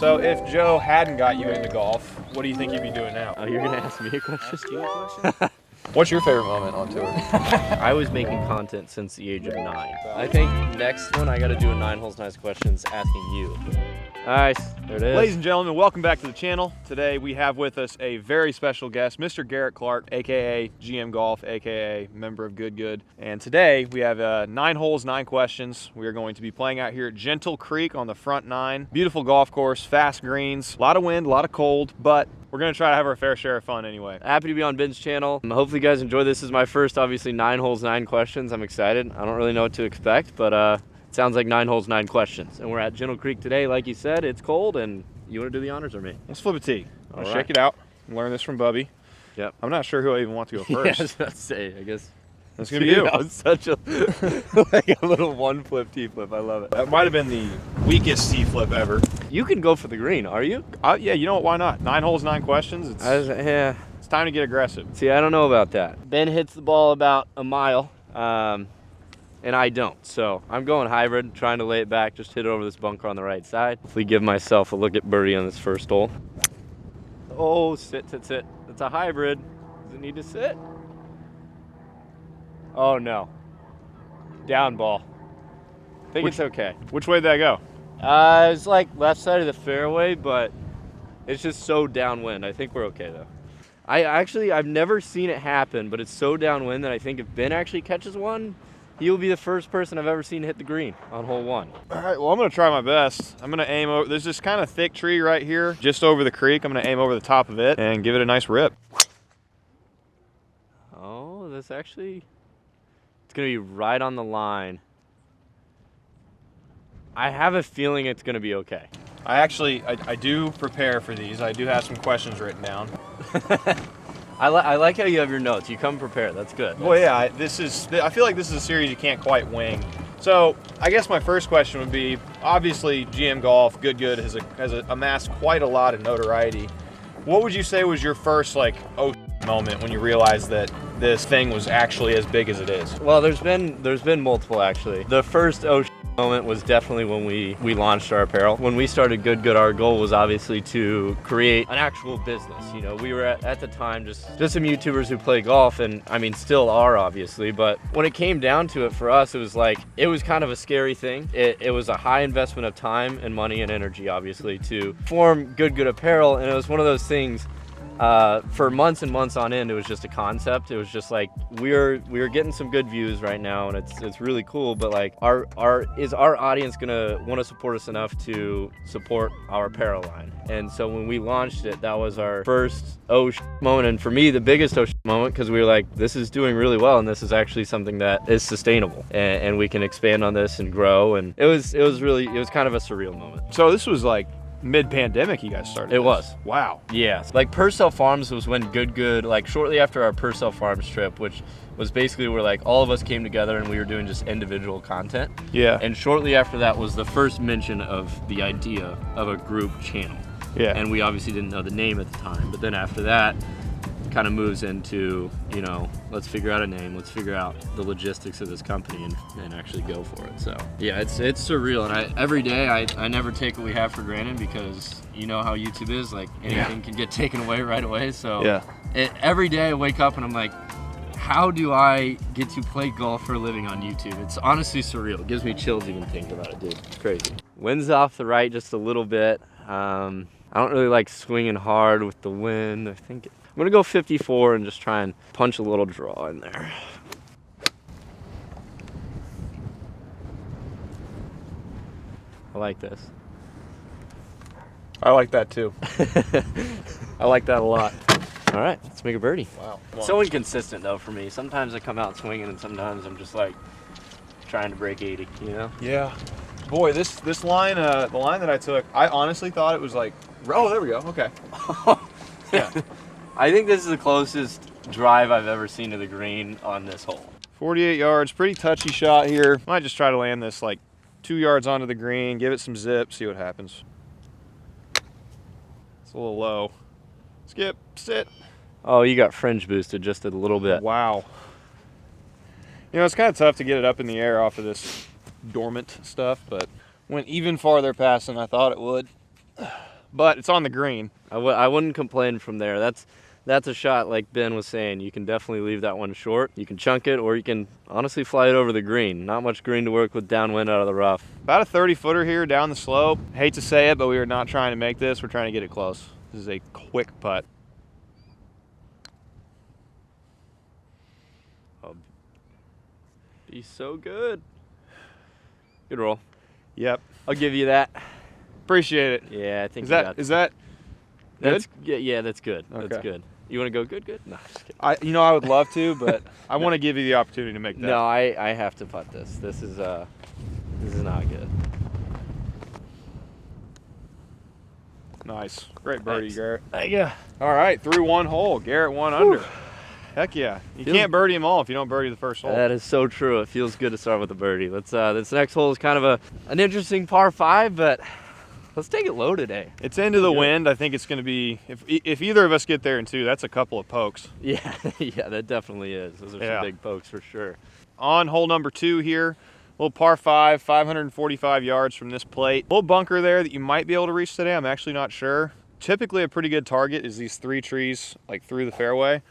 So if Joe hadn't got you into golf, what do you think you'd be doing now? Oh, you're gonna ask me a question? What's your favorite moment on tour? I was making content since the age of 9. I think next one I gotta do a 9 holes, 9 questions asking you. Nice, there it is. Ladies and gentlemen, welcome back to the channel. Today we have with us a very special guest, Mr. Garrett Clark, AKA GM Golf, AKA member of Good. And today we have 9 holes, 9 questions. We are going to be playing out here at Gentle Creek on the front 9. Beautiful golf course, fast greens, a lot of wind, a lot of cold, but we're gonna try to have our fair share of fun anyway. Happy to be on Ben's channel. Hopefully you guys enjoy this. This is my first, obviously, 9 holes, 9 questions. I'm excited. I don't really know what to expect, but it sounds like 9 holes, 9 questions. And we're at Gentle Creek today. Like you said, it's cold, and you wanna do the honors or me? Let's flip a tee. I'll All shake it out and learn this from Bubby. Yep. I'm not sure who I even want to go Yeah, I first. was about to say, I guess. That's gonna be you. That was such a, like a little one flip, T flip. I love it. That might have been the weakest tee flip ever. You can go for the green, are you? Yeah, you know what, why not? 9 holes, 9 questions. Yeah. It's time to get aggressive. See, I don't know about that. Ben hits the ball about a mile, and I don't. So I'm going hybrid, trying to lay it back, just hit it over this bunker on the right side. Hopefully give myself a look at birdie on this first hole. Oh, sit. It's a hybrid. Does it need to sit? Oh no. Down ball. I think it's okay. Which way did that go? It's like left side of the fairway, but it's just so downwind. I think we're okay though. I've never seen it happen, but it's so downwind that I think if Ben actually catches one, he will be the first person I've ever seen hit the green on hole 1. All right, well, I'm gonna try my best. I'm gonna aim over, there's this kind of thick tree right here, just over the creek. I'm gonna aim over the top of it and give it a nice rip. Oh, that's actually, it's gonna be right on the line. I have a feeling it's gonna be okay. I do prepare for these. I do have some questions written down. I like how you have your notes. You come prepared. That's good. Well, yeah, I feel like this is a series you can't quite wing. So I guess my first question would be, obviously GM Golf, Good has amassed quite a lot of notoriety. What would you say was your first like moment when you realized that this thing was actually as big as it is? Well, there's been multiple actually. The first moment was definitely when we launched our apparel. When we started Good, our goal was obviously to create an actual business. You know, we were at the time just some YouTubers who play golf, and I mean still are obviously, but when it came down to it for us, it was kind of a scary thing. It was a high investment of time and money and energy obviously to form Good apparel, and it was one of those things for months and months on end. It was just a concept. It was just like we're getting some good views right now, and it's really cool, but like is our audience gonna want to support us enough to support our apparel line? And so when we launched it, that was our first moment, and for me the biggest moment, because we were like, this is doing really well, and this is actually something that is sustainable, and we can expand on this and grow. And it was kind of a surreal moment. So this was like mid-pandemic you guys started. It was. Wow. Yeah. Like Purcell Farms was when Good, like shortly after our Purcell Farms trip, which was basically where like all of us came together and we were doing just individual content. Yeah. And shortly after that was the first mention of the idea of a group channel. Yeah. And we obviously didn't know the name at the time, but then after that, kind of moves into, you know, let's figure out a name, let's figure out the logistics of this company and actually go for it. So yeah, it's surreal, and every day I never take what we have for granted, because you know how YouTube is, like anything can get taken away right away. So yeah, every day I wake up and I'm like, how do I get to play golf for a living on YouTube? It's honestly surreal. It gives me chills even thinking about it, dude. It's crazy. Wind's off the right just a little bit. I don't really like swinging hard with the wind. I think I'm gonna go 54 and just try and punch a little draw in there. I like this. I like that too. I like that a lot. All right, let's make a birdie. Wow. So inconsistent though for me. Sometimes I come out swinging, and sometimes I'm just like trying to break 80, you know? Yeah. Boy, this line, the line that I took, I honestly thought it was like, oh, there we go. Okay. Yeah. I think this is the closest drive I've ever seen to the green on this hole. 48 yards, pretty touchy shot here. Might just try to land this like 2 yards onto the green, give it some zip, see what happens. It's a little low. Skip, sit. Oh, you got fringe boosted just a little bit. Wow. You know, it's kind of tough to get it up in the air off of this dormant stuff, but went even farther past than I thought it would. but it's on the green. I wouldn't complain from there. That's a shot like Ben was saying. You can definitely leave that one short. You can chunk it, or you can honestly fly it over the green. Not much green to work with downwind out of the rough. About a 30-footer here down the slope. Hate to say it, but we are not trying to make this. We're trying to get it close. This is a quick putt. Oh, be so good. Good roll. Yep. I'll give you that. Appreciate it. Yeah, I think is that good? Yeah, that's good. Okay. That's good. You want to go good? No, just kidding. I would love to, but I want to give you the opportunity to make that. No, I have to putt this. This is not good. Nice. Great birdie, Thanks. Garrett. Thank you. All right, through one hole. Garrett 1 under. Heck yeah. You Feels- can't birdie them all if you don't birdie the first hole. That is so true. It feels good to start with a birdie. Let's. This next hole is kind of an interesting par 5, but let's take it low today. It's into the wind. I think it's going to be, if either of us get there in 2, that's a couple of pokes. Yeah, yeah, that definitely is. Those are some big pokes for sure. On hole number 2 here, little par 5, 545 yards from this plate. Little bunker there that you might be able to reach today. I'm actually not sure. Typically a pretty good target is these 3 trees like through the fairway,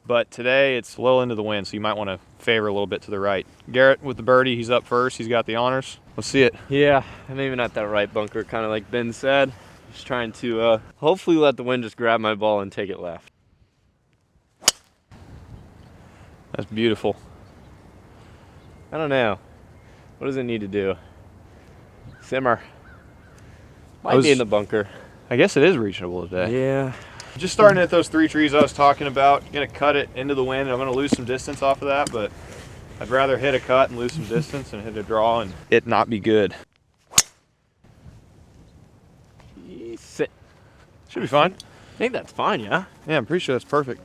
but today it's a little into the wind, so you might want to favor a little bit to the right. Garrett with the birdie, he's up first. He's got the honors. Let's see it. Yeah, maybe not that right bunker, kind of like Ben said. Just trying to hopefully let the wind just grab my ball and take it left. That's beautiful. I don't know. What does it need to do? Simmer. Might be in the bunker. I guess it is reachable today. Yeah. Just starting at those 3 trees I was talking about. Gonna cut it into the wind. I'm gonna lose some distance off of that, but I'd rather hit a cut and lose some distance than hit a draw and it not be good. Sit. Should be fine. I think that's fine, yeah? Yeah, I'm pretty sure that's perfect.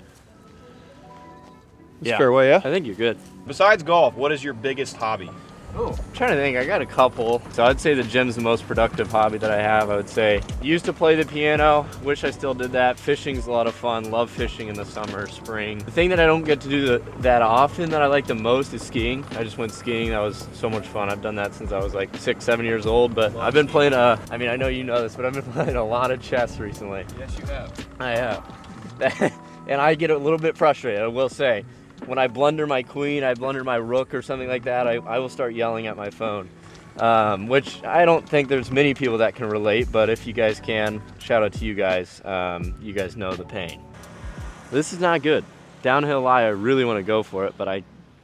It's Yeah. fairway, yeah? I think you're good. Besides golf, what is your biggest hobby? Oh, I'm trying to think. I got a couple. So I'd say the gym's the most productive hobby that I have. I would say used to play the piano. Wish I still did that. Fishing's a lot of fun. Love fishing in the summer, spring. The thing that I don't get to do that often that I like the most is skiing. I just went skiing. That was so much fun. I've done that since I was like 6, 7 years old. But I've been playing I mean, I know you know this, but I've been playing a lot of chess recently. Yes, you have. I have. And I get a little bit frustrated, I will say. When I blunder my queen, I blunder my rook or something like that, I will start yelling at my phone. Which I don't think there's many people that can relate, but if you guys can, shout out to you guys. You guys know the pain. This is not good. Downhill lie, I really want to go for it, but I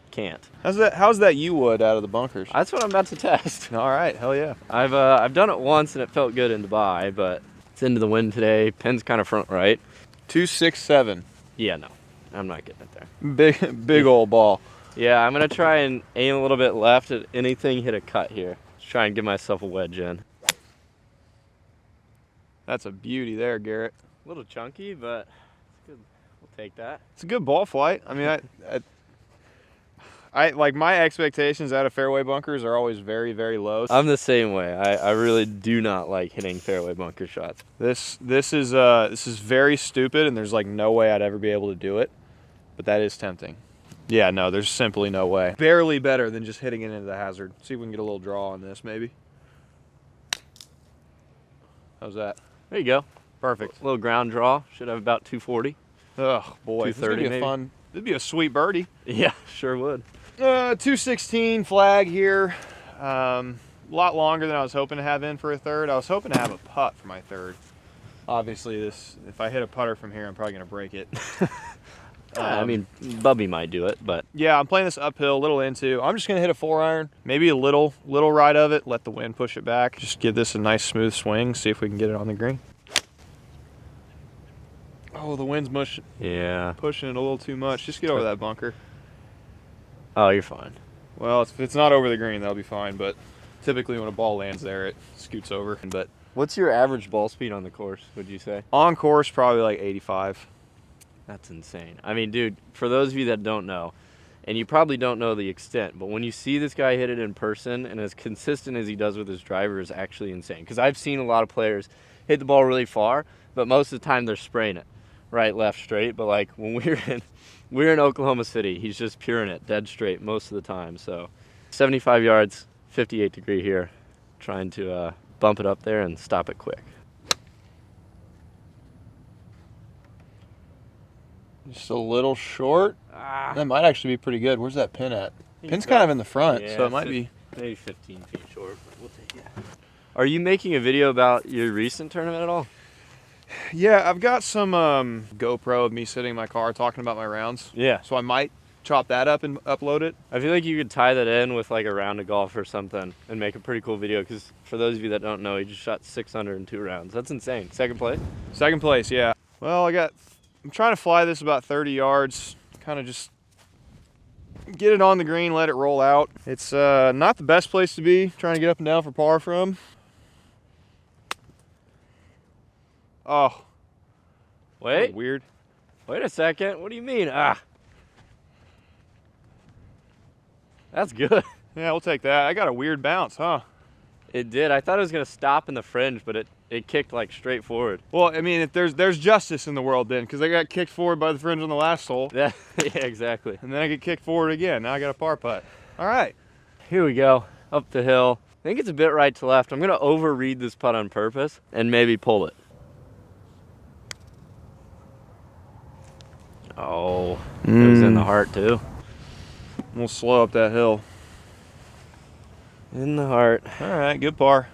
can't. How's that U-wood out of the bunkers? That's what I'm about to test. All right, hell yeah. I've done it once and it felt good in Dubai, but it's into the wind today. Pin's kind of front right. 267. Yeah, no, I'm not getting it there. Big old ball. Yeah, I'm gonna try and aim a little bit left at anything, hit a cut here. Just try and give myself a wedge in. That's a beauty there, Garrett. A little chunky, but it's good. We'll take that. It's a good ball flight. I mean, I like my expectations out of fairway bunkers are always very, very low. I'm the same way. I really do not like hitting fairway bunker shots. This is very stupid, and there's like no way I'd ever be able to do it, but that is tempting. Yeah, no, there's simply no way. Barely better than just hitting it into the hazard. See if we can get a little draw on this, maybe. How's that? There you go. Perfect. A little ground draw. Should have about 240. Oh boy, this is gonna be 230 a maybe. fun. It'd be a sweet birdie. Yeah, sure would. 216 flag here. A lot longer than I was hoping to have in for a third. I was hoping to have a putt for my third. Obviously, if I hit a putter from here, I'm probably gonna break it. I mean, Bubby might do it, but Yeah, I'm playing this uphill, a little into. I'm just gonna hit a 4-iron, maybe a little right of it. Let the wind push it back. Just give this a nice smooth swing. See if we can get it on the green. Oh, the wind's yeah. pushing it a little too much. Just get over that bunker. Oh, you're fine. Well, if it's not over the green, that'll be fine. But typically, when a ball lands there, it scoots over. But What's your average ball speed on the course, would you say? on course, probably like 85. That's insane. I mean, dude, for those of you that don't know, and you probably don't know the extent, but when you see this guy hit it in person and as consistent as he does with his driver is actually insane. Because I've seen a lot of players hit the ball really far, but most of the time they're spraying it right, left, straight. But like when we're in Oklahoma City, he's just puring it dead straight most of the time. So 75 yards, 58 degree here, trying to bump it up there and stop it quick. Just a little short. That might actually be pretty good. Where's that pin at? Pin's kind of in the front, Yeah, so it might be. Maybe 15 feet short, but we'll take it. Are you making a video about your recent tournament at all? Yeah, I've got some GoPro of me sitting in my car talking about my rounds. Yeah. So I might chop that up and upload it. I feel like you could tie that in with like a round of golf or something and make a pretty cool video, because for those of you that don't know, he just shot 602 rounds. That's insane. Second place? Second place, yeah. Well, I'm trying to fly this about 30 yards, kind of just get it on the green, let it roll out. It's not the best place to be, trying to get up and down for par from. Oh. Wait. Weird. Wait a second. What do you mean? That's good. Yeah, we'll take that. I got a weird bounce, huh? It did. I thought it was going to stop in the fringe, but it kicked like straight forward. Well, I mean, if there's justice in the world then, because I got kicked forward by the fringe on the last hole. Yeah, exactly. And then I get kicked forward again. Now I got a par putt. All right. Here we go. Up the hill. I think it's a bit right to left. I'm going to overread this putt on purpose and maybe pull it. Oh, it was in the heart too. We'll slow up that hill. In the heart. All right, good par.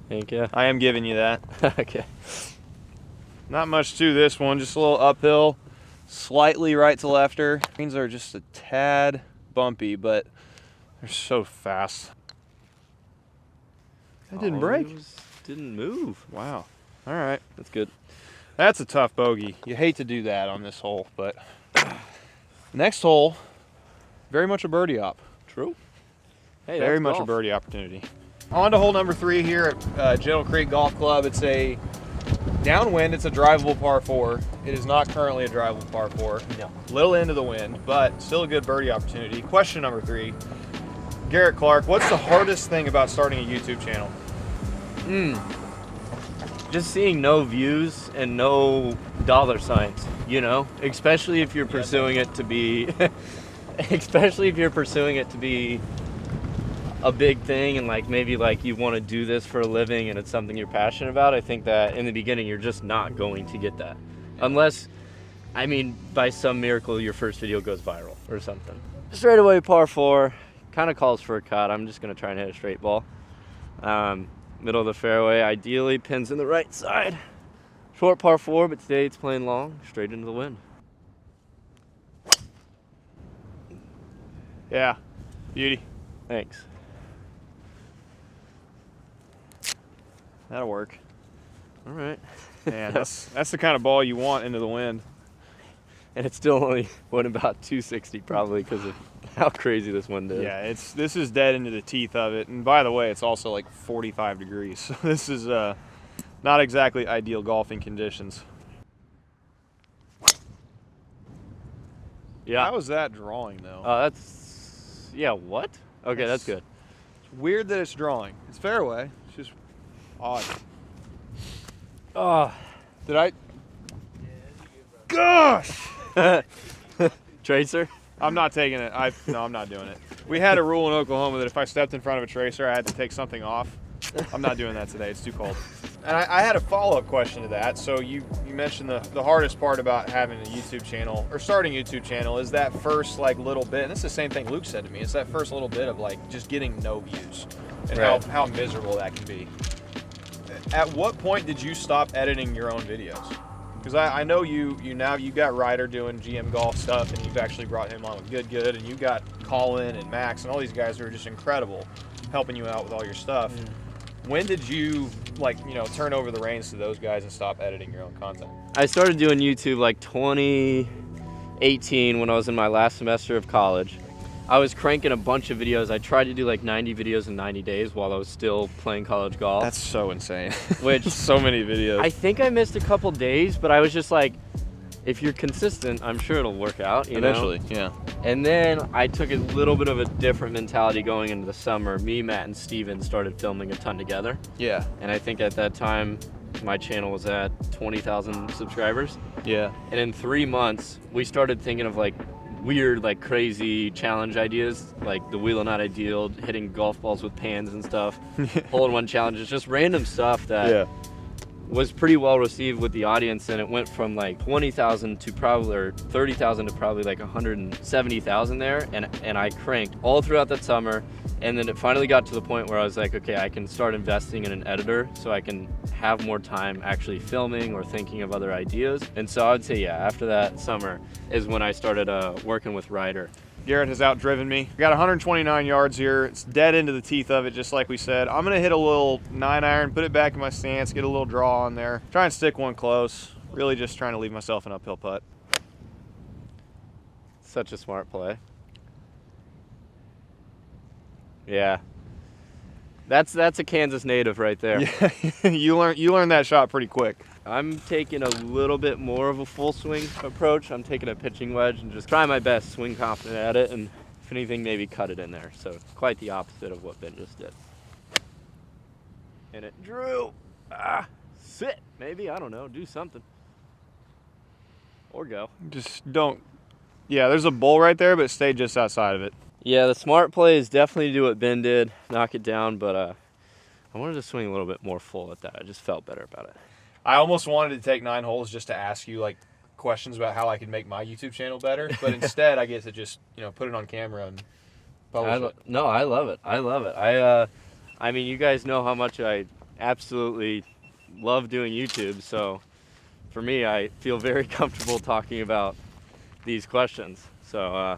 Thank you. I am giving you that. Okay. Not much to this one, just a little uphill, slightly right to lefter. Greens are just a tad bumpy, but they're so fast. That didn't break. Didn't move. Wow. All right. That's good. That's a tough bogey. You hate to do that on this hole, but next hole, very much a birdie op. True. Hey, Very much a birdie opportunity. On to hole number 3 here at Gentle Creek Golf Club. It's a downwind. It's a drivable par 4. It is not currently a drivable par 4. No. Little into the wind, but still a good birdie opportunity. Question number 3. Garrett Clark, what's the hardest thing about starting a YouTube channel? Just seeing no views and no dollar signs, you know? Especially if you're pursuing it to be a big thing, and like maybe like you want to do this for a living and it's something you're passionate about. I think that in the beginning you're just not going to get that. Unless, I mean, by some miracle your first video goes viral or something. Straight away par 4, kind of calls for a cut. I'm just going to try and hit a straight ball. Middle of the fairway, ideally pins in the right side. Short par 4, but today it's playing long, straight into the wind. Yeah, beauty. Thanks. That'll work. All right. Man, that's the kind of ball you want into the wind. And it still only went about 260 probably because of how crazy this wind is. Yeah, this is dead into the teeth of it. And by the way, it's also like 45 degrees. So this is not exactly ideal golfing conditions. Yeah. How was that drawing though? Yeah, what? Okay, that's good. It's weird that it's drawing. It's fairway. It's just odd. Oh. Did I? Gosh! Tracer? I'm not taking it. No, I'm not doing it. We had a rule in Oklahoma that if I stepped in front of a tracer, I had to take something off. I'm not doing that today. It's too cold. And I had a follow-up question to that. So you mentioned the hardest part about having a YouTube channel or starting a YouTube channel is that first like little bit. And it's the same thing Luke said to me. It's that first little bit of like just getting no views and Right. how miserable that can be. At what point did you stop editing your own videos? Because I know you got Ryder doing GM golf stuff, and you've actually brought him on with Good, and you got Colin and Max and all these guys who are just incredible, helping you out with all your stuff. When did you turn over the reins to those guys and stop editing your own content? I started doing YouTube like 2018 when I was in my last semester of college. I was cranking a bunch of videos. I tried to do like 90 videos in 90 days while I was still playing college golf. That's so insane. Which so many videos. I think I missed a couple days, but I was just like, if you're consistent, I'm sure it'll work out. Eventually, yeah. And then I took a little bit of a different mentality going into the summer. Me, Matt, and Steven started filming a ton together. Yeah. And I think at that time, my channel was at 20,000 subscribers. Yeah. And in 3 months, we started thinking of like weird, like crazy challenge ideas, like the wheel and not ideal, hitting golf balls with pans and stuff, hole-in-one challenges, just random stuff that was pretty well received with the audience, and it went from like 20,000 to probably, or 30,000 to probably like 170,000 there, and I cranked all throughout that summer. And then it finally got to the point where I was like, okay, I can start investing in an editor so I can have more time actually filming or thinking of other ideas. And so I would say, yeah, after that summer is when I started working with Ryder. Garrett has outdriven me. Got 129 yards here. It's dead into the teeth of it, just like we said. I'm gonna hit a little 9-iron, put it back in my stance, get a little draw on there. Try and stick one close. Really just trying to leave myself an uphill putt. Such a smart play. Yeah. That's a Kansas native right there. Yeah, you learned that shot pretty quick. I'm taking a little bit more of a full swing approach. I'm taking a pitching wedge and just trying my best, swing confident at it, and if anything, maybe cut it in there. So quite the opposite of what Ben just did. And it drew. Sit, maybe, I don't know, do something. Or go. Just don't, yeah, there's a bull right there, but stay just outside of it. Yeah, the smart play is definitely to do what Ben did, knock it down, but I wanted to swing a little bit more full at that. I just felt better about it. I almost wanted to take 9 holes just to ask you like questions about how I could make my YouTube channel better, but instead I get to just, put it on camera and publish it. No, I love it. I love it. I mean, you guys know how much I absolutely love doing YouTube, so for me, I feel very comfortable talking about these questions. So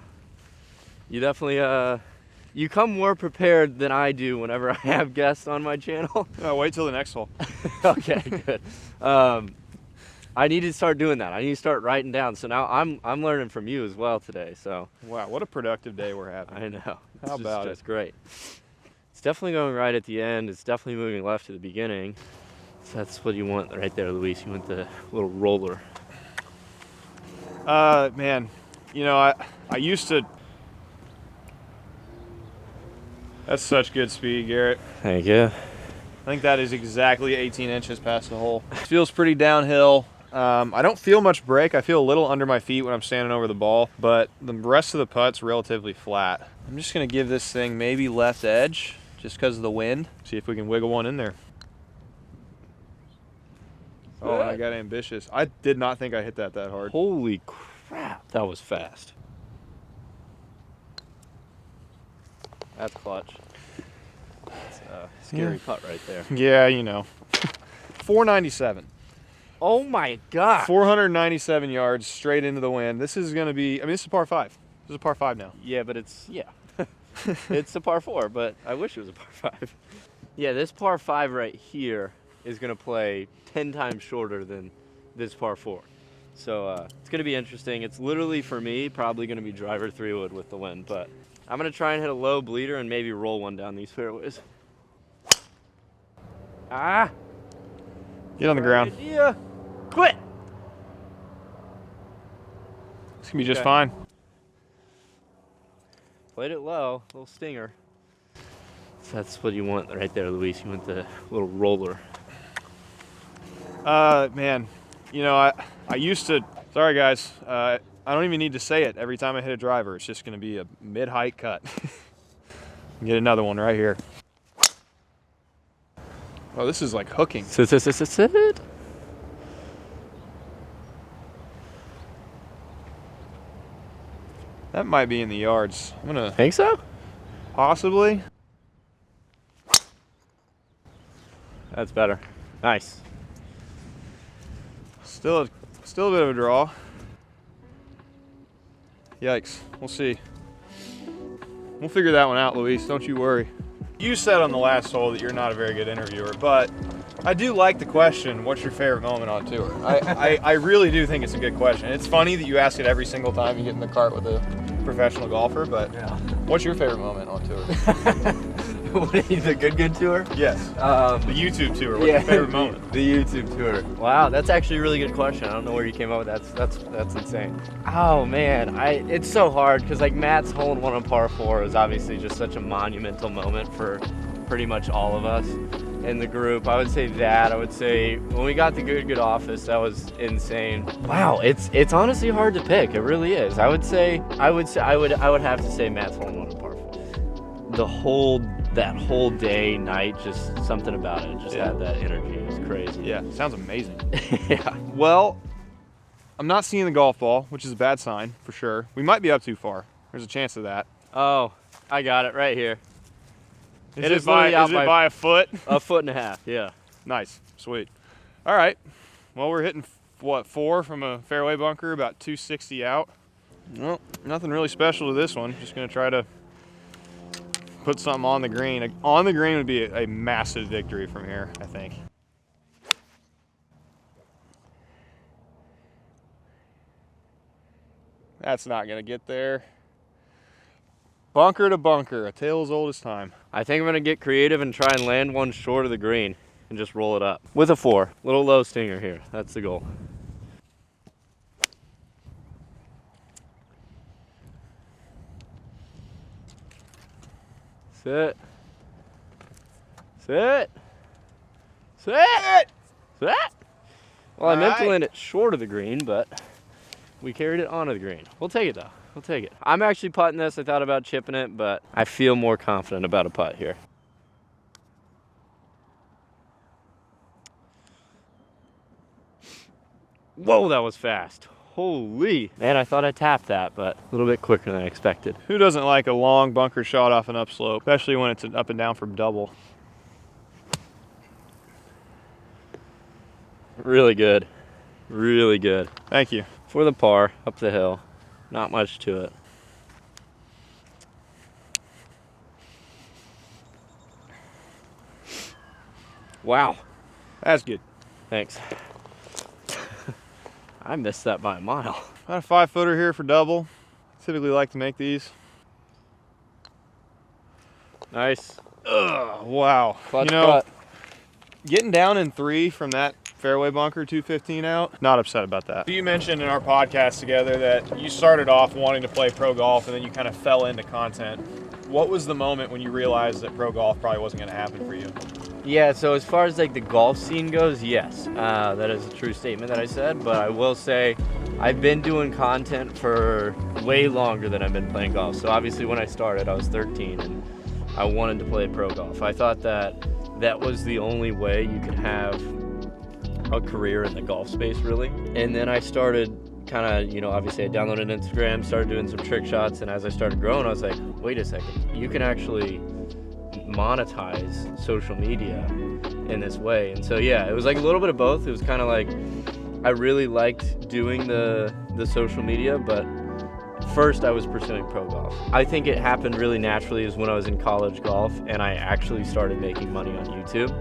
you definitely you come more prepared than I do whenever I have guests on my channel. Wait till the next hole. Okay, good. I need to start doing that. I need to start writing down. So now I'm learning from you as well today. So wow, what a productive day we're having. I know. How about it? It's great. It's definitely going right at the end. It's definitely moving left at the beginning. So that's what you want right there, Luis. You want the little roller. Man, I used to. That's such good speed, Garrett. Thank you. I think that is exactly 18 inches past the hole. It feels pretty downhill. I don't feel much break. I feel a little under my feet when I'm standing over the ball, but the rest of the putt's relatively flat. I'm just gonna give this thing maybe left edge just because of the wind. See if we can wiggle one in there. Oh, I got ambitious. I did not think I hit that hard. Holy crap, that was fast. That's clutch. That's a scary putt right there. Yeah, 497. Oh my God. 497 yards straight into the wind. This is going to be, this is a par 5. This is a par 5 now. Yeah, but it's a par 4, but I wish it was a par 5. Yeah, this par 5 right here is going to play 10 times shorter than this par 4. So it's going to be interesting. It's literally, for me, probably going to be driver 3-wood with the wind, but I'm going to try and hit a low bleeder and maybe roll one down these fairways. Get on the ground. Idea. Quit. It's going to be just fine. Played it low, little stinger. So that's what you want right there, Luis. You want the little roller. Man, I used to, sorry guys, I don't even need to say it every time I hit a driver. It's just going to be a mid-height cut. Get another one right here. Oh, this is like hooking. Sit. That might be in the yards. I'm going to... Think so? Possibly. That's better. Nice. Still a bit of a draw. Yikes. We'll see. We'll figure that one out, Luis. Don't you worry. You said on the last hole that you're not a very good interviewer, but I do like the question, what's your favorite moment on tour? I really do think it's a good question. It's funny that you ask it every single time you get in the cart with a professional golfer, but what's your favorite moment on tour? The good tour? Yes. The YouTube tour. What's your favorite moment? The YouTube tour. Wow, that's actually a really good question. I don't know where you came up with that. That's insane. Oh man, it's so hard because like Matt's hole in one on par 4 is obviously just such a monumental moment for pretty much all of us in the group. I would say that. I would say when we got the good office, that was insane. Wow, it's honestly hard to pick. It really is. I would have to say Matt's hole in one on par 4. The whole that whole day, night, just something about it. Just had that energy. It was crazy. Yeah, sounds amazing. Yeah. Well, I'm not seeing the golf ball, which is a bad sign for sure. We might be up too far. There's a chance of that. Oh, I got it right here. Is it by a foot? A foot and a half, yeah. Nice, sweet. All right, well, we're hitting, what, 4 from a fairway bunker, about 260 out. Well, nothing really special to this one. Just gonna try to put something on the green. On the green would be a massive victory from here, I think. That's not gonna get there. Bunker to bunker, a tale as old as time. I think I'm gonna get creative and try and land one short of the green and just roll it up. With a 4, little low stinger here, that's the goal. Sit. Sit. Sit. Sit. Well, I meant to land it short of the green, but we carried it onto the green. We'll take it though. We'll take it. I'm actually putting this. I thought about chipping it, but I feel more confident about a putt here. Whoa, that was fast. Holy. Man, I thought I tapped that, but a little bit quicker than I expected. Who doesn't like a long bunker shot off an upslope, especially when it's an up and down from double? Really good. Really good. Thank you. For the par, up the hill. Not much to it. Wow. That's good. Thanks. I missed that by a mile. About a 5-footer here for double. Typically like to make these. Nice. Ugh, wow. Clutch you know, putt. Getting down in 3 from that fairway bunker, 215 out, not upset about that. You mentioned in our podcast together that you started off wanting to play pro golf and then you kind of fell into content. What was the moment when you realized that pro golf probably wasn't going to happen for you? Yeah, so as far as like the golf scene goes, yes, that is a true statement that I said, but I will say I've been doing content for way longer than I've been playing golf. So obviously when I started, I was 13 and I wanted to play pro golf. I thought that that was the only way you could have a career in the golf space, really. And then I started kind of, you know, obviously I downloaded Instagram, started doing some trick shots, and as I started growing, I was like, wait a second, you can actually monetize social media in this way. And so yeah, it was like a little bit of both. It was kind of like I really liked doing the social media, but first I was pursuing pro golf. I think it happened really naturally is when I was in college golf and I actually started making money on YouTube.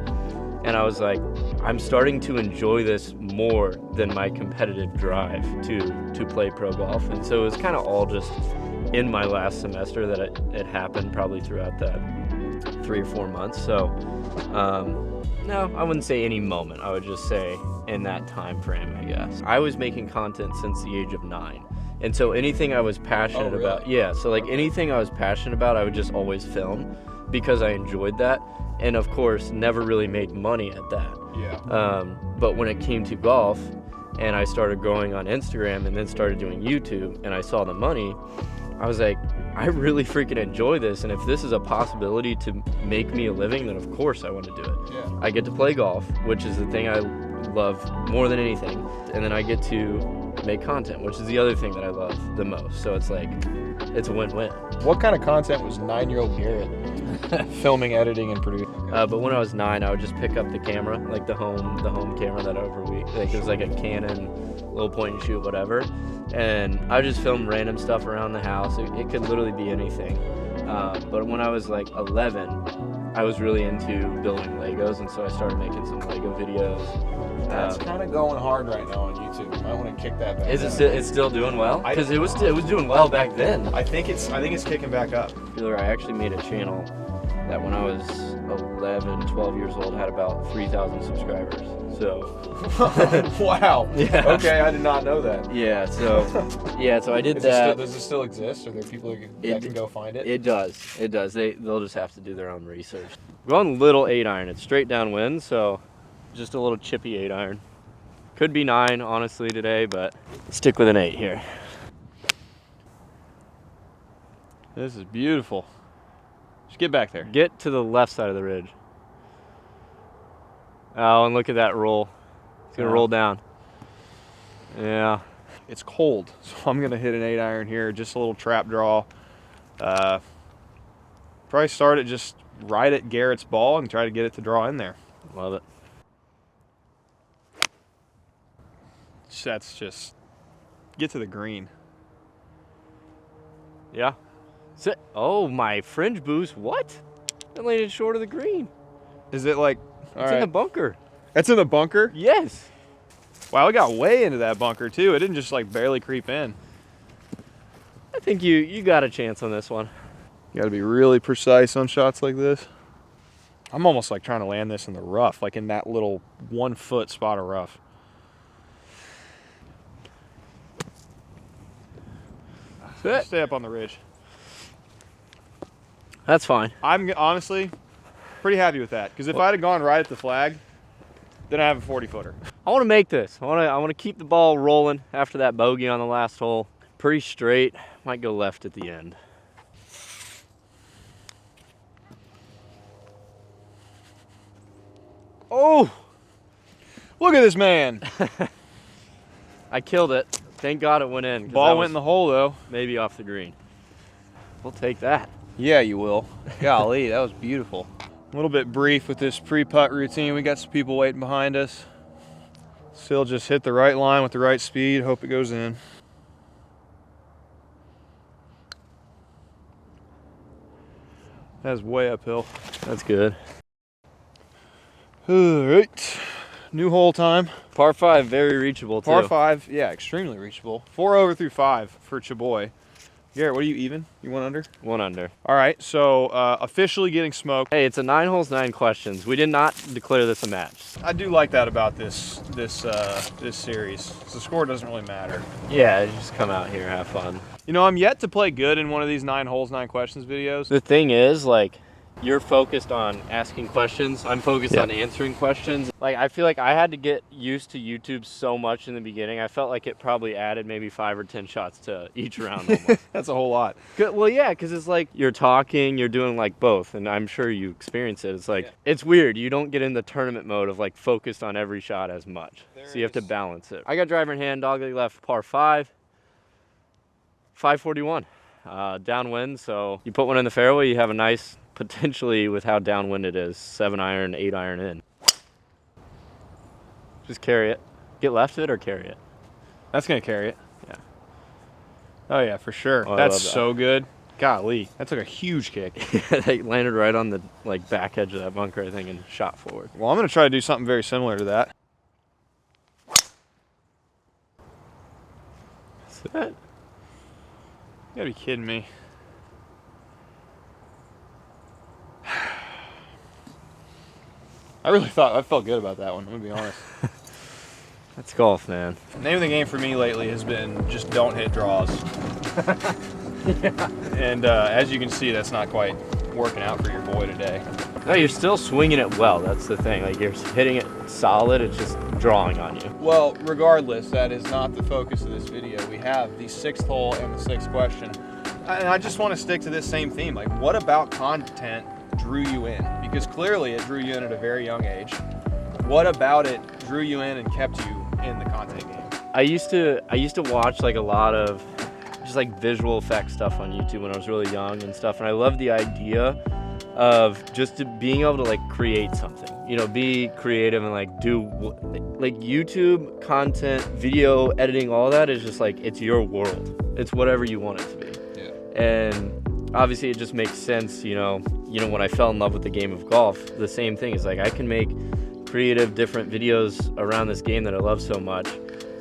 And I was like, I'm starting to enjoy this more than my competitive drive to play pro golf. And so it was kind of all just in my last semester that it happened, probably throughout that 3 or 4 months. So no, I wouldn't say any moment. I would just say in that time frame, I guess. I was making content since the age of 9. And so anything I was passionate about, yeah, so like anything I was passionate about, I would just always film because I enjoyed that. And of course, never really made money at that. Yeah. But when it came to golf and I started growing on Instagram and then started doing YouTube and I saw the money, I was like, I really freaking enjoy this. And if this is a possibility to make me a living, then of course I want to do it. Yeah. I get to play golf, which is the thing I love more than anything. And then I get to make content, which is the other thing that I love the most. So it's like, it's a win-win. What kind of content was 9-year-old Garrett filming, editing, and producing? But when I was 9, I would just pick up the camera, like the home camera that like it was like a Canon, little point and shoot, whatever. And I would just film random stuff around the house. It could literally be anything. But when I was like 11, I was really into building Legos, and so I started making some Lego videos. That's kind of going hard right now on YouTube. I want to kick that back. Is it still, it's still doing well? Because it was doing well back then. I think it's kicking back up. I actually made a channel that when I was 11, 12 years old had about 3,000 subscribers. So wow. Yeah. Okay, I did not know that. Yeah. So I did that. Does it still exist? Are there people that can go find it? It does. It does. They'll just have to do their own research. We're on little 8-iron. It's straight downwind, so just a little chippy 8-iron. Could be 9 honestly today, but stick with an 8 here. This is beautiful. Just get back there. Get to the left side of the ridge. Oh, and look at that roll. It's gonna roll down. Yeah. It's cold, so I'm gonna hit an 8-iron here, just a little trap draw. Probably start it just right at Garrett's ball and try to get it to draw in there. Love it. That's just, get to the green. Yeah. Sit. Oh, my fringe boost. What? That landed short of the green. Is it like, It's in the bunker. That's in the bunker? Yes. Wow, it got way into that bunker too. It didn't just like barely creep in. I think you got a chance on this one. You gotta be really precise on shots like this. I'm almost like trying to land this in the rough, like in that little 1 foot spot of rough. Sit. Stay up on the ridge. That's fine. I'm honestly pretty happy with that, because if I'd have gone right at the flag, then I have a 40-footer. I want to make this. I want to keep the ball rolling after that bogey on the last hole. Pretty straight. Might go left at the end. Oh! Look at this man. I killed it. Thank God it went in. Ball went in the hole though. Maybe off the green. We'll take that. Yeah, you will. Golly, that was beautiful. A little bit brief with this pre-putt routine. We got some people waiting behind us. Still just hit the right line with the right speed. Hope it goes in. That's way uphill. That's good. All right, new hole time. Par 5, very reachable too. Par 5, yeah, extremely reachable. 4 over through 5 for Chaboy. Garrett, what are you even? You 1 under? 1 under. All right, so officially getting smoked. Hey, it's a 9 holes, 9 questions. We did not declare this a match. I do like that about this series. The score doesn't really matter. Yeah, just come out here, have fun. You know, I'm yet to play good in one of these 9 holes, 9 questions videos. The thing is, like, you're focused on asking questions. I'm focused on answering questions. Like, I feel like I had to get used to YouTube so much in the beginning. I felt like it probably added maybe 5 or 10 shots to each round almost. That's a whole lot. Well, yeah, because it's like you're talking, you're doing like both, and I'm sure you experience it. It's like, it's weird. You don't get in the tournament mode of like focused on every shot as much. So you have to balance it. I got driver in hand, dogleg left, par 5, 541. Downwind, so you put one in the fairway, you have a nice, potentially with how downwind it is, 7-iron, 8-iron in. Just carry it. Get left of it or carry it? That's gonna carry it. Yeah. Oh yeah, for sure. Oh, That's so good. Golly, that took a huge kick. They landed right on the like back edge of that bunker, I think, and shot forward. Well, I'm gonna try to do something very similar to that. That's it. You gotta be kidding me. I felt good about that one, I'm gonna be honest. That's golf, man. The name of the game for me lately has been just don't hit draws. And as you can see, that's not quite working out for your boy today. No, you're still swinging it well. That's the thing. Like, you're hitting it solid. It's just drawing on you. Well, regardless, that is not the focus of this video. We have the 6th hole and the 6th question. And I just want to stick to this same theme. Like, what about content drew you in? Because clearly it drew you in at a very young age. What about it drew you in and kept you in the content game? I used to watch like a lot of just like visual effects stuff on YouTube when I was really young and stuff, and I loved the idea of just being able to like create something, you know, be creative and like do like YouTube content, video editing, all that is just like, it's your world. It's whatever you want it to be. Yeah. And obviously it just makes sense, you know, when I fell in love with the game of golf, the same thing is like, I can make creative different videos around this game that I love so much.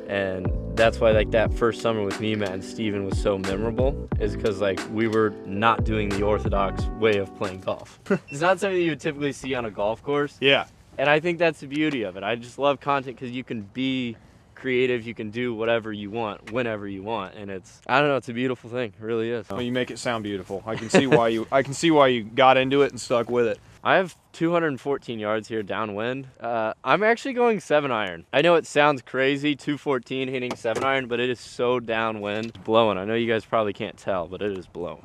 And that's why like that first summer with me, Matt, and Steven was so memorable, is because like we were not doing the orthodox way of playing golf. It's not something you would typically see on a golf course. Yeah. And I think that's the beauty of it. I just love content because you can be creative, you can do whatever you want, whenever you want, and it's, I don't know, it's a beautiful thing. It really is. Well, you make it sound beautiful. I can see why you got into it and stuck with it. I have 214 yards here downwind. I'm actually going 7-iron. I know it sounds crazy, 214 hitting 7-iron, but it is so downwind. It's blowing. I know you guys probably can't tell, but it is blowing.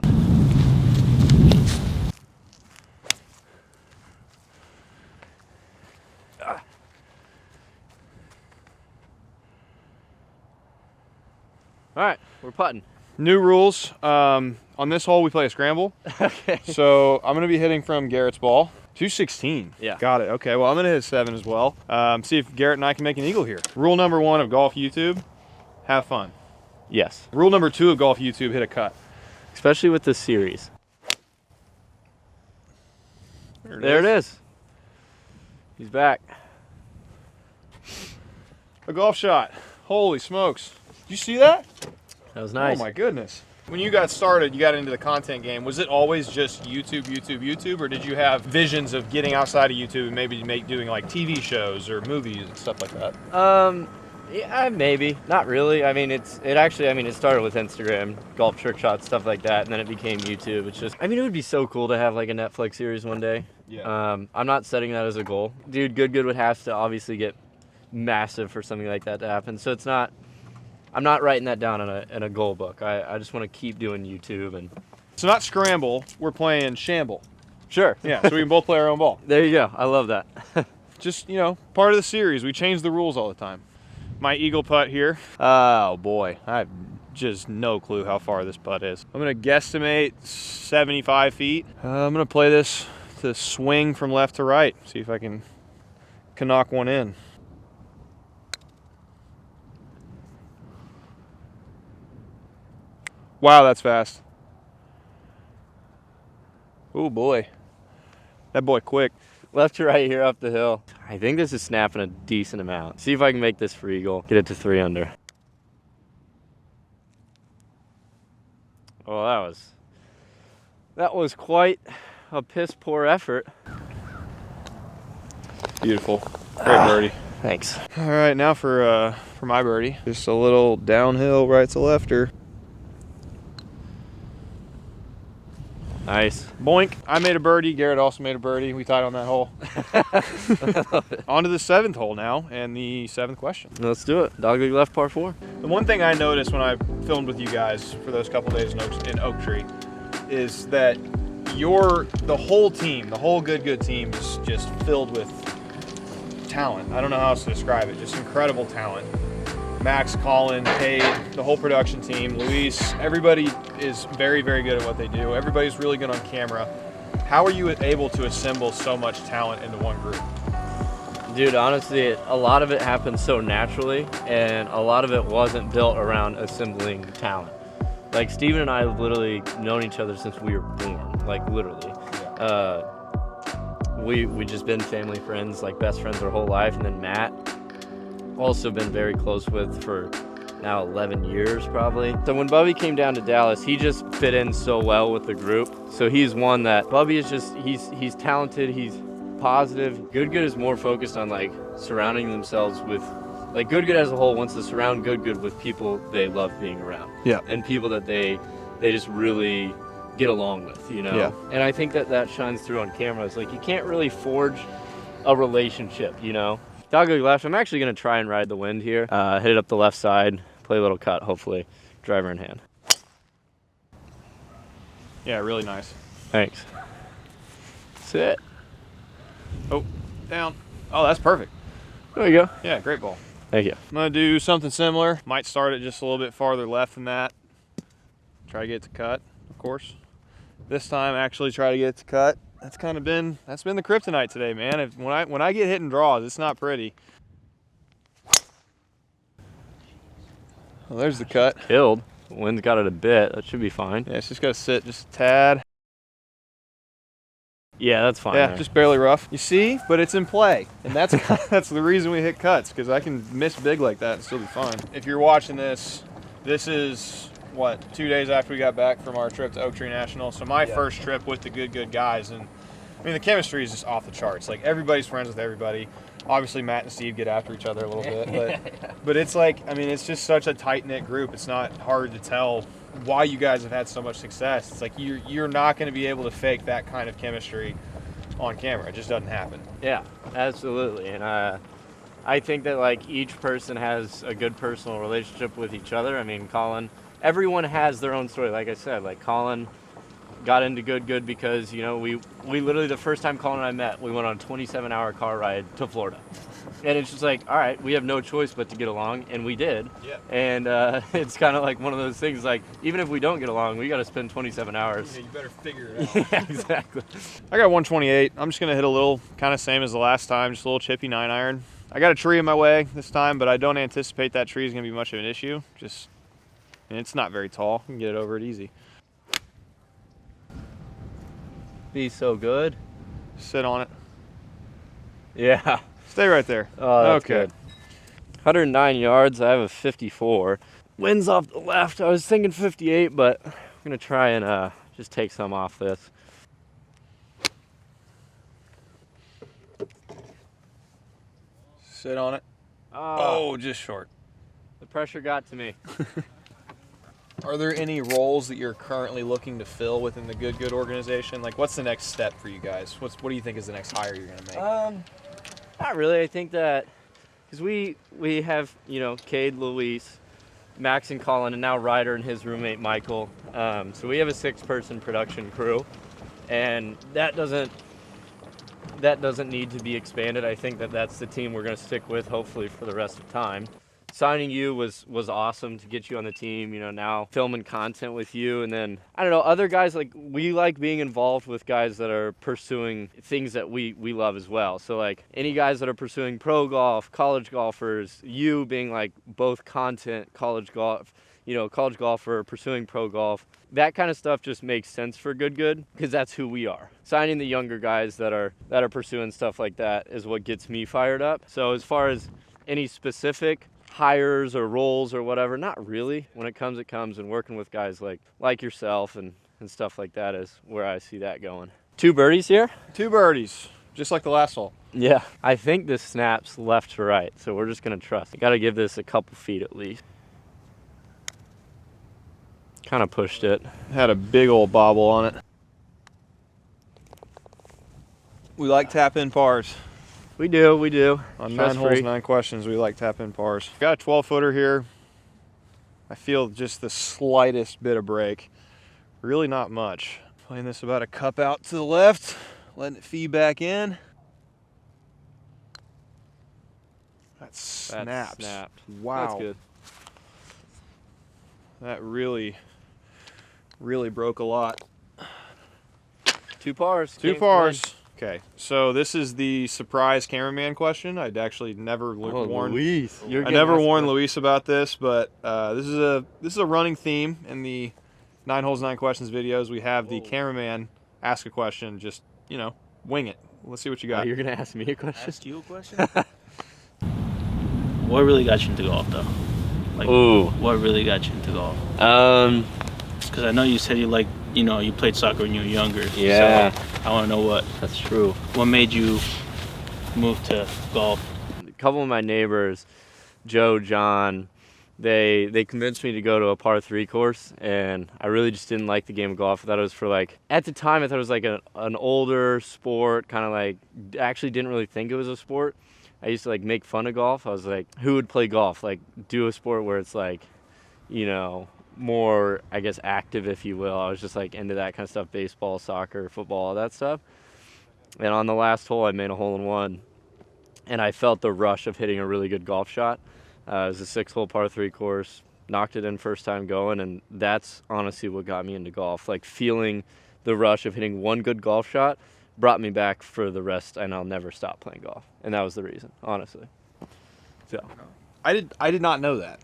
All right, we're putting. New rules. On this hole, we play a scramble. Okay. So I'm going to be hitting from Garrett's ball. 216. Yeah. Got it. Okay, well, I'm going to hit 7 as well. See if Garrett and I can make an eagle here. Rule number 1 of golf YouTube, have fun. Yes. Rule number 2 of golf YouTube, hit a cut. Especially with this series. There it is. He's back. A golf shot. Holy smokes. Did you see that? That was nice. Oh my goodness. When you got started, you got into the content game, was it always just YouTube, or did you have visions of getting outside of YouTube and maybe doing like TV shows or movies and stuff like that? Yeah, maybe. Not really. I mean, it started with Instagram, golf trick shots, stuff like that, and then it became YouTube. It's just, I mean, it would be so cool to have like a Netflix series one day. Yeah. I'm not setting that as a goal. Dude, Good would have to obviously get massive for something like that to happen. So it's not, I'm not writing that down in a goal book. I just want to keep doing YouTube. And So not scramble, we're playing shamble. sure. Yeah, so we can both play our own ball. There you go. I love that. Just, you know, part of the series. We change the rules all the time. My eagle putt here. Oh boy, I have just no clue how far this putt is. I'm gonna guesstimate 75 feet. I'm gonna play this to swing from left to right. See if I can knock one in. Wow, that's fast. Oh boy, that boy quick. Left to right here up the hill. I think this is snapping a decent amount. See if I can make this for eagle. Get it to 3 under. Oh, that was quite a piss poor effort. Beautiful, great birdie. Thanks. All right, now for my birdie. Just a little downhill right to lefter. Nice. Boink. I made a birdie. Garrett also made a birdie. We tied on that hole. I love it. On to the 7th hole now, and the 7th question. Let's do it. Dogleg left par 4. The one thing I noticed when I filmed with you guys for those couple days in Oak Tree is that the whole team, the whole good team is just filled with talent. I don't know how else to describe it. Just incredible talent. Max, Colin, Tate, the whole production team, Luis, everybody is very, very good at what they do. Everybody's really good on camera. How are you able to assemble so much talent into one group? Dude, honestly, a lot of it happened so naturally, and a lot of it wasn't built around assembling talent. Like, Steven and I have literally known each other since we were born, like, literally. Yeah. We just been family friends, like best friends our whole life, and then Matt, also been very close with for now 11 years probably. So when Bubby came down to Dallas, he just fit in so well with the group. So he's one that, Bubby is just, he's talented, he's positive. Good is more focused on like surrounding themselves with, like Good as a whole wants to surround Good with people they love being around. Yeah. And people that they just really get along with, you know? Yeah. And I think that shines through on camera. It's like you can't really forge a relationship, you know? Dogleg left. I'm actually going to try and ride the wind here. Hit it up the left side, play a little cut, hopefully. Driver in hand. Yeah, really nice. Thanks. Sit. Oh, down. Oh, that's perfect. There you go. Yeah, great ball. Thank you. I'm going to do something similar. Might start it just a little bit farther left than that. Try to get it to cut, of course. This time, actually try to get it to cut. That's been the kryptonite today, man. When I get hit and draws, it's not pretty. Well, there's the cut. Killed. The wind's got it a bit. That should be fine. Yeah, it's just gotta sit just a tad. Yeah, that's fine. Yeah, there. just barely rough. You see, but it's in play, and that's that's the reason we hit cuts, because I can miss big like that and still be fine. If you're watching this is what, 2 days after we got back from our trip to Oak Tree National. So my first trip with the good guys, and I mean the chemistry is just off the charts. Like everybody's friends with everybody. Obviously Matt and Steve get after each other a little bit, but it's like, I mean, it's just such a tight-knit group. It's not hard to tell why you guys have had so much success. It's like you're not going to be able to fake that kind of chemistry on camera. It just doesn't happen. Yeah, absolutely. And I think that like each person has a good personal relationship with each other. I mean, Colin, everyone has their own story. Like I said, like Colin got into Good because, you know, we literally, the first time Colin and I met, we went on a 27-hour car ride to Florida. And it's just like, all right, we have no choice but to get along, and we did. Yeah. And it's kind of like one of those things, like, even if we don't get along, we got to spend 27 hours. Yeah, you better figure it out. Yeah, exactly. I got 128. I'm just gonna hit a little, kind of same as the last time, just a little chippy 9-iron. I got a tree in my way this time, but I don't anticipate that tree is gonna be much of an issue. And it's not very tall. You can get it over it easy. Be so good. Sit on it. Yeah. Stay right there. Oh, that's okay. good. 109 yards. I have a 54. Winds off the left. I was thinking 58, but I'm gonna try and just take some off this. Sit on it. Oh, just short. The pressure got to me. Are there any roles that you're currently looking to fill within the Good organization? Like, what's the next step for you guys? What do you think is the next hire you're gonna make? Not really. I think that because we have, you know, Cade, Luis, Max, and Colin, and now Ryder and his roommate Michael. So we have a 6-person production crew, and that doesn't need to be expanded. I think that that's the team we're going to stick with, hopefully, for the rest of time. Signing you was awesome to get you on the team, you know, now filming content with you. And then, I don't know, other guys, like, we like being involved with guys that are pursuing things that we love as well. So, like, any guys that are pursuing pro golf, college golfers, you being, like, both content, college golf, you know, college golfer, pursuing pro golf, that kind of stuff just makes sense for Good because that's who we are. Signing the younger guys that are pursuing stuff like that is what gets me fired up. So as far as any specific hires or roles or whatever, not really. When it comes, it comes, and working with guys like yourself and stuff like that is where I see that going. 2 birdies here? 2 birdies, just like the last hole. Yeah, I think this snaps left to right, so we're just gonna trust. I gotta give this a couple feet at least. Kind of pushed it. Had a big old bobble on it. We like tap-in pars. We do. On 9 holes, 9 questions, we like tap-in pars. Got a 12-footer here. I feel just the slightest bit of break. Really not much. Playing this about a cup out to the left, letting it feed back in. That snaps. That snapped. Wow. That's good. That really broke a lot. 2 pars. 2 pars. Okay, so this is the surprise cameraman question. I'd actually never warned Luis. I never warned Luis about this, but this is a running theme in the 9 holes 9 questions videos. We have the cameraman ask a question, just, you know, wing it. Let's see what you got. Oh, you're gonna ask me a question? Ask you a question? What really got you into golf, though? Like, Ooh. what really got you into golf? Because I know you said you played soccer when you were younger. Yeah. So I want to know That's true. what made you move to golf. A couple of my neighbors, Joe, John, they convinced me to go to a par 3 course, and I really just didn't like the game of golf. I thought it was for, like, at the time I thought it was like an older sport, kind of like, actually didn't really think it was a sport. I used to, like, make fun of golf. I was like, who would play golf? Like, do a sport where it's like, you know, more, I guess, active, if you will. I was just, like, into that kind of stuff, baseball, soccer, football, all that stuff. And on the last hole, I made a hole-in-one, and I felt the rush of hitting a really good golf shot. It was a 6-hole par 3 course, knocked it in first time going, and that's honestly what got me into golf. Like, feeling the rush of hitting one good golf shot brought me back for the rest, and I'll never stop playing golf. And that was the reason, honestly. So, I did not know that.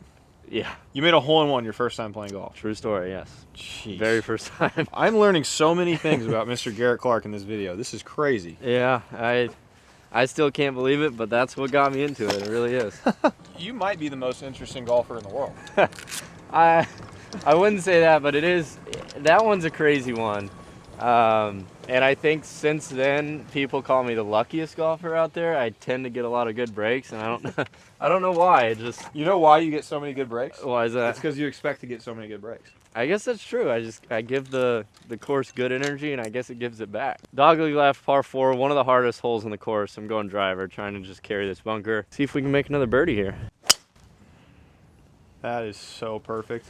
yeah, You made a hole-in-one your first time playing golf. true story, yes. Jeez. Very first time. I'm learning so many things about Mr. Garrett Clark in this video. This is crazy. Yeah, I still can't believe it, but that's what got me into it. It really is. You might be the most interesting golfer in the world. I wouldn't say that, but it is. That one's a crazy one. And I think since then, people call me the luckiest golfer out there. I tend to get a lot of good breaks, and I don't know why. It just. You know why you get so many good breaks? Why is that? It's because you expect to get so many good breaks. I guess that's true. I give the course good energy, and I guess it gives it back. Dogleg left, par 4, one of the hardest holes in the course. I'm going driver, trying to just carry this bunker. See if we can make another birdie here. That is so perfect.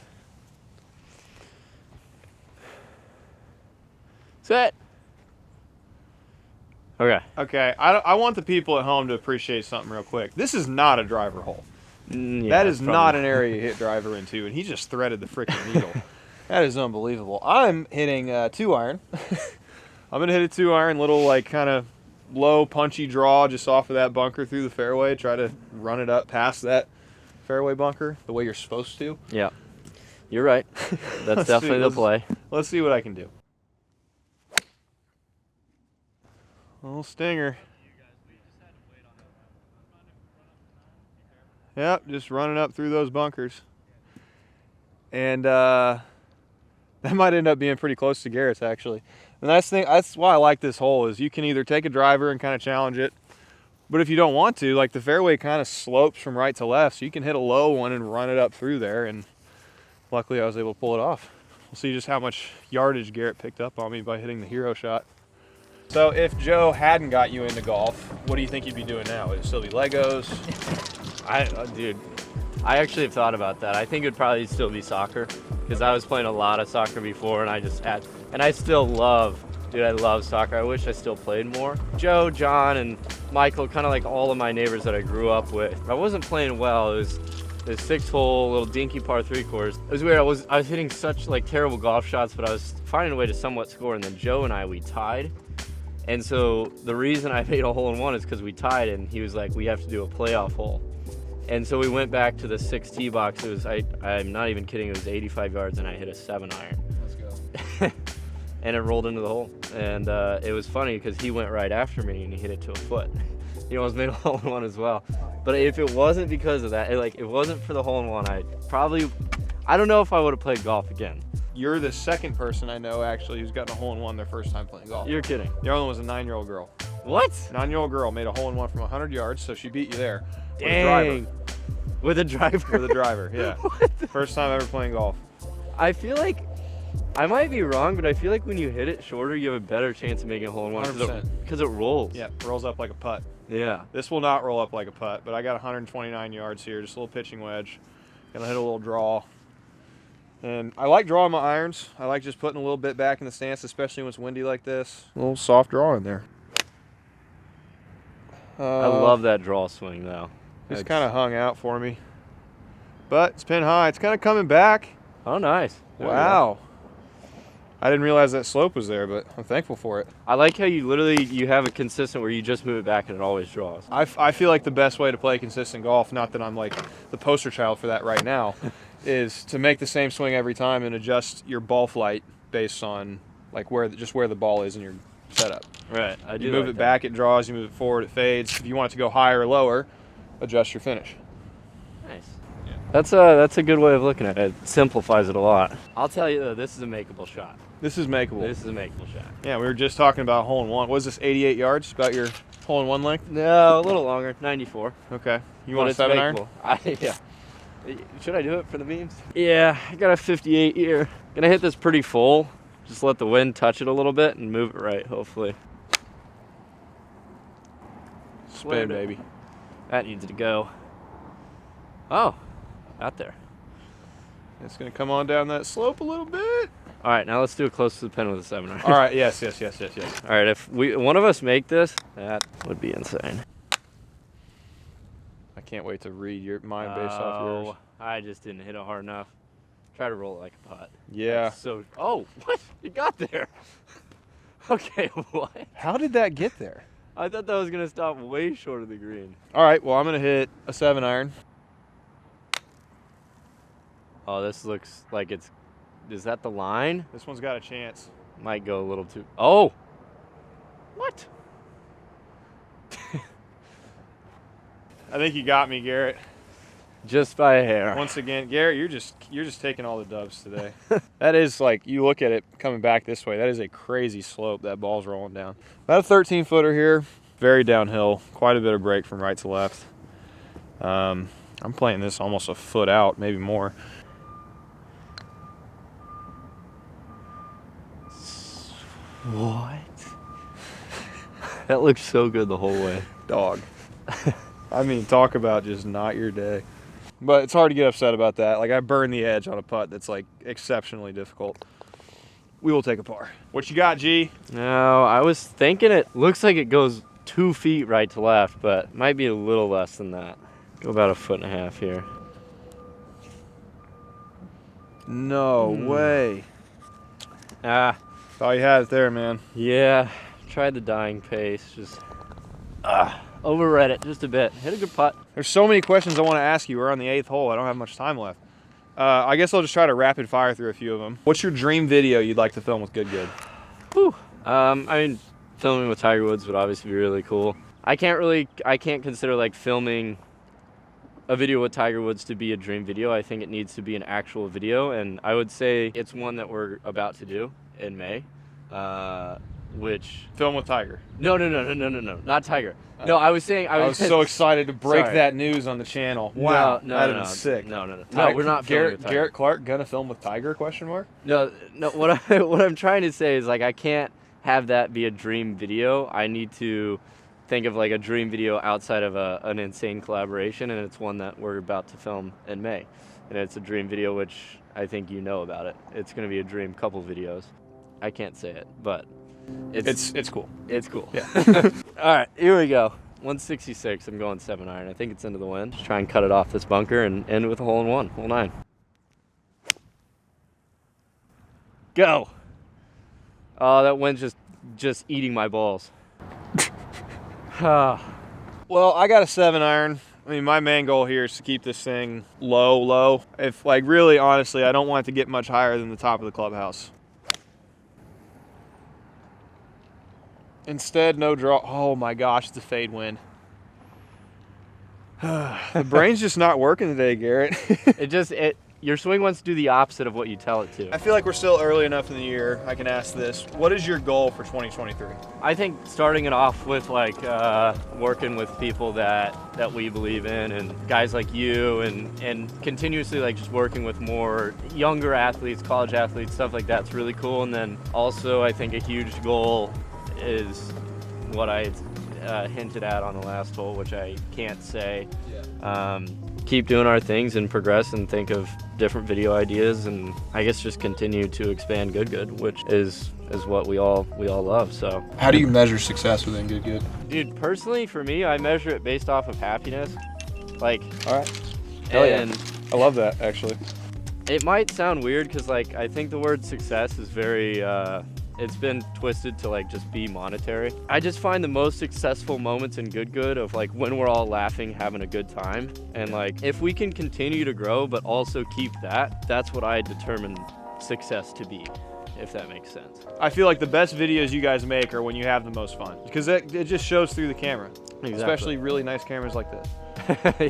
Set. Okay. Okay, I want the people at home to appreciate something real quick. This is not a driver hole. Yeah, That is probably not an area you hit driver into, and he just threaded the freaking needle. That is unbelievable. I'm hitting 2-iron. I'm going to hit a 2-iron, little like kind of low punchy draw just off of that bunker through the fairway. Try to run it up past that fairway bunker the way you're supposed to. Yeah. You're right. That's definitely the play. Let's see what I can do. Little stinger. Yep, just running up through those bunkers. And that might end up being pretty close to Garrett's, actually. And that's why I like this hole, is you can either take a driver and kind of challenge it, but if you don't want to, like the fairway kind of slopes from right to left, so you can hit a low one and run it up through there, and luckily I was able to pull it off. We'll see just how much yardage Garrett picked up on me by hitting the hero shot. So if Joe hadn't got you into golf, what do you think you'd be doing now? Would it still be Legos? Dude, I actually have thought about that. I think it'd probably still be soccer, because I was playing a lot of soccer before, and I still love, dude, I love soccer. I wish I still played more. Joe, John, and Michael, kind of like all of my neighbors that I grew up with. I wasn't playing well. It was this 6-hole little dinky par 3 course. It was weird. I was hitting such like terrible golf shots, but I was finding a way to somewhat score. And then Joe and we tied. And so the reason I made a hole-in-one is because we tied, and he was like, we have to do a playoff hole. And so we went back to the 6 tee box. It was, I'm not even kidding, it was 85 yards, and I hit a 7-iron. Let's go. And it rolled into the hole. And it was funny because he went right after me, and he hit it to a foot. He almost made a hole-in-one as well. But if it wasn't because of that, it wasn't for the hole-in-one, I don't know if I would have played golf again. You're the second person I know, actually, who's gotten a hole-in-one their first time playing golf. You're kidding. The other one was a 9-year-old girl. What? 9-year-old girl made a hole-in-one from 100 yards, so she beat you there. Dang. With a driver? With a driver, yeah. First time ever playing golf. I feel like, I might be wrong, but I feel like when you hit it shorter, you have a better chance of making a hole-in-one. 100%. Because it rolls. Yeah, rolls up like a putt. Yeah. This will not roll up like a putt, but I got 129 yards here, just a little pitching wedge. Gonna hit a little draw. And I like drawing my irons. I like just putting a little bit back in the stance, especially when it's windy like this. A little soft draw in there. I love that draw swing, though. It's kind of hung out for me. But it's pin high. It's kind of coming back. Oh, nice. Wow. I didn't realize that slope was there, but I'm thankful for it. I like how you have a consistent where you just move it back and it always draws. I feel like the best way to play consistent golf, not that I'm like the poster child for that right now, is to make the same swing every time and adjust your ball flight based on like where the ball is in your setup. Right. I do. You move it back, it draws. You move it forward, it fades. If you want it to go higher or lower, adjust your finish. Nice. Yeah. That's a good way of looking at it. It simplifies it a lot. I'll tell you though, this is a makeable shot. This is makeable. This is a makeable shot. Yeah, we were just talking about hole-in-one. What was this, 88 yards? About your hole-in-one length? No, a little longer, 94. Okay. You want a 7-iron? Yeah. Should I do it for the memes? Yeah, I got a 58 here. Gonna hit this pretty full. Just let the wind touch it a little bit and move it right, hopefully. Spin, baby. That needs to go. Oh, out there. It's gonna come on down that slope a little bit. All right, now let's do it close to the pin with a 7-iron. All right, yes. All right, if one of us make this, that would be insane. I can't wait to read mine based off yours. I just didn't hit it hard enough. Try to roll it like a putt. Yeah. Oh, what? You got there. Okay, what? How did that get there? I thought that was gonna stop way short of the green. All right, well, I'm gonna hit a 7-iron. Oh, this looks like is that the line? This one's got a chance. Might go a little too. Oh! What? I think you got me, Garrett. Just by a hair. Once again, Garrett, you're just taking all the dubs today. That is like, you look at it coming back this way, that is a crazy slope that ball's rolling down. About a 13-footer here, very downhill, quite a bit of break from right to left. I'm playing this almost a foot out, maybe more. What? That looks so good the whole way. Dog. I mean, talk about just not your day. But it's hard to get upset about that. Like, I burned the edge on a putt that's like exceptionally difficult. we will take a par. What you got, G? No, I was thinking it looks like it goes 2 feet right to left, but might be a little less than that. Go about 1.5 feet here. No way. Ah, Thought you had it there, man. yeah. Tried the dying pace. Just overread it just a bit. Hit a good putt. There's so many questions I want to ask you. We're on the 8th hole. I don't have much time left. I guess I'll just try to rapid fire through a few of them. What's your dream video you'd like to film with Good Good? Whew. I mean, filming with Tiger Woods would obviously be really cool. I can't consider like filming a video with Tiger Woods to be a dream video. I think it needs to be an actual video, and I would say it's one that we're about to do in May. Which Film with Tiger. no, not Tiger. No, I was saying I was so excited to break Sorry. that news on the channel. Wow, that'd have been sick. No, Tiger, we're not filming with Tiger. Garrett Clark gonna film with Tiger? Question mark. No. What I'm trying to say is like I can't have that be a dream video. I need to think of like a dream video outside of an insane collaboration, and it's one that we're about to film in May, and it's a dream video which I think you know about it. It's gonna be a dream couple videos. I can't say it, but It's cool. it's cool. Yeah. All right, here we go. 166. I'm going 7-iron. I think it's into the wind. Just try and cut it off this bunker and end with a hole in one. Hole 9. Go. Oh, that wind's just eating my balls. Well, I got a 7-iron. I mean, my main goal here is to keep this thing low. If like really honestly, I don't want it to get much higher than the top of the clubhouse. Instead, no draw. Oh my gosh, it's a fade wind. The brain's just not working today, Garrett. Your swing wants to do the opposite of what you tell it to. I feel like we're still early enough in the year. I can ask this. What is your goal for 2023? I think starting it off with like working with people that we believe in, and guys like you, and continuously like just working with more younger athletes, college athletes, stuff like that's really cool. And then also I think a huge goal is what I hinted at on the last hole, which I can't say. Keep doing our things and progress and think of different video ideas, and I guess just continue to expand Good, which is what we all love. So How do you measure success within Good? dude, personally for me, I measure it based off of happiness. Like, All right. Hell yeah. and I love that, actually. it might sound weird because like I think the word success is very it's been twisted to like just be monetary. I just find the most successful moments in Good of like when we're all laughing, having a good time, and like if we can continue to grow but also keep that's what I determine success to be, if that makes sense. I feel like the best videos you guys make are when you have the most fun, because it just shows through the camera. Exactly. Especially really nice cameras like this.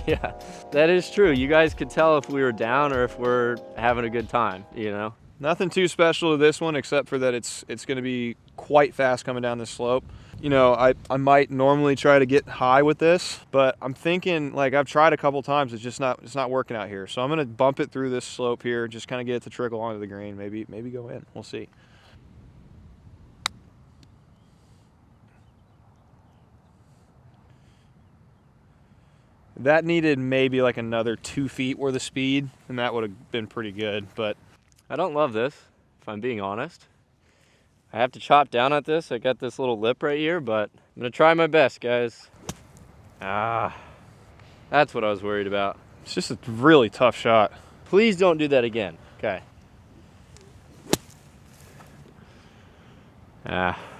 Yeah, that is true. You guys could tell if we were down or if we're having a good time, you know? Nothing too special to this one except for that it's going to be quite fast coming down this slope. You know, I might normally try to get high with this, but I'm thinking, like, I've tried a couple times, it's not working out here. So I'm going to bump it through this slope here, just kind of get it to trickle onto the green, maybe go in. We'll see. That needed maybe like another 2 feet worth of speed, and that would have been pretty good, but I don't love this, if I'm being honest. I have to chop down at this. I got this little lip right here, but I'm gonna try my best, guys. That's what I was worried about. it's just a really tough shot. Please don't do that again. Okay.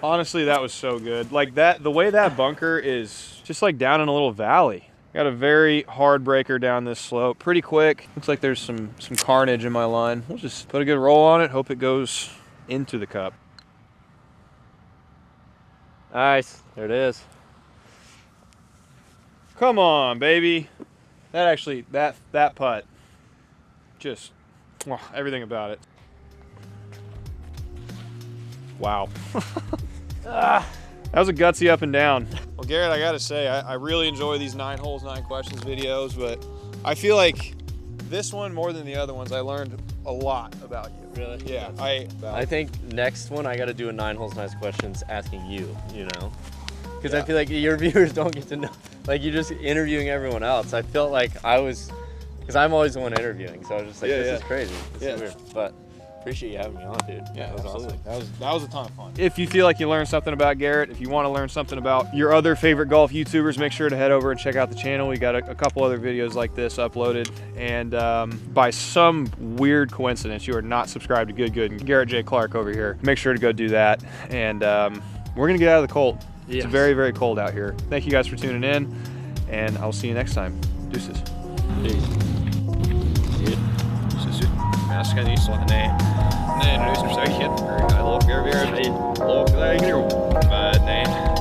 Honestly, that was so good. Like that, the way that bunker is just like down in a little valley. Got a very hard breaker down this slope, pretty quick. Looks like there's some carnage in my line. We'll just put a good roll on it, hope it goes into the cup. Nice, there it is. Come on, baby. That putt, just everything about it. Wow. That was a gutsy up and down. Well, Garrett, I gotta say, I really enjoy these 9 holes, 9 questions videos, but I feel like this one more than the other ones, I learned a lot about you. Really? Yeah, I think next one I got to do a 9 holes, 9 questions asking you, you know? Because I feel like your viewers don't get to know, like you're just interviewing everyone else. I felt like I was, because I'm always the one interviewing, so I was just like, this is crazy. This is weird. But appreciate you having me on, dude. Yeah, that was absolutely. awesome. That was a ton of fun. If you feel like you learned something about Garrett, if you want to learn something about your other favorite golf YouTubers, make sure to head over and check out the channel. We got a couple other videos like this uploaded. And by some weird coincidence, you are not subscribed to Good and Garrett J. Clark over here. Make sure to go do that. And we're gonna get out of the cold. Yes. It's very, very cold out here. Thank you guys for tuning in, and I'll see you next time. Deuces. Peace. Jeg skal nyse sånn introducer seg igjen. I love Garrett. I love Garrett.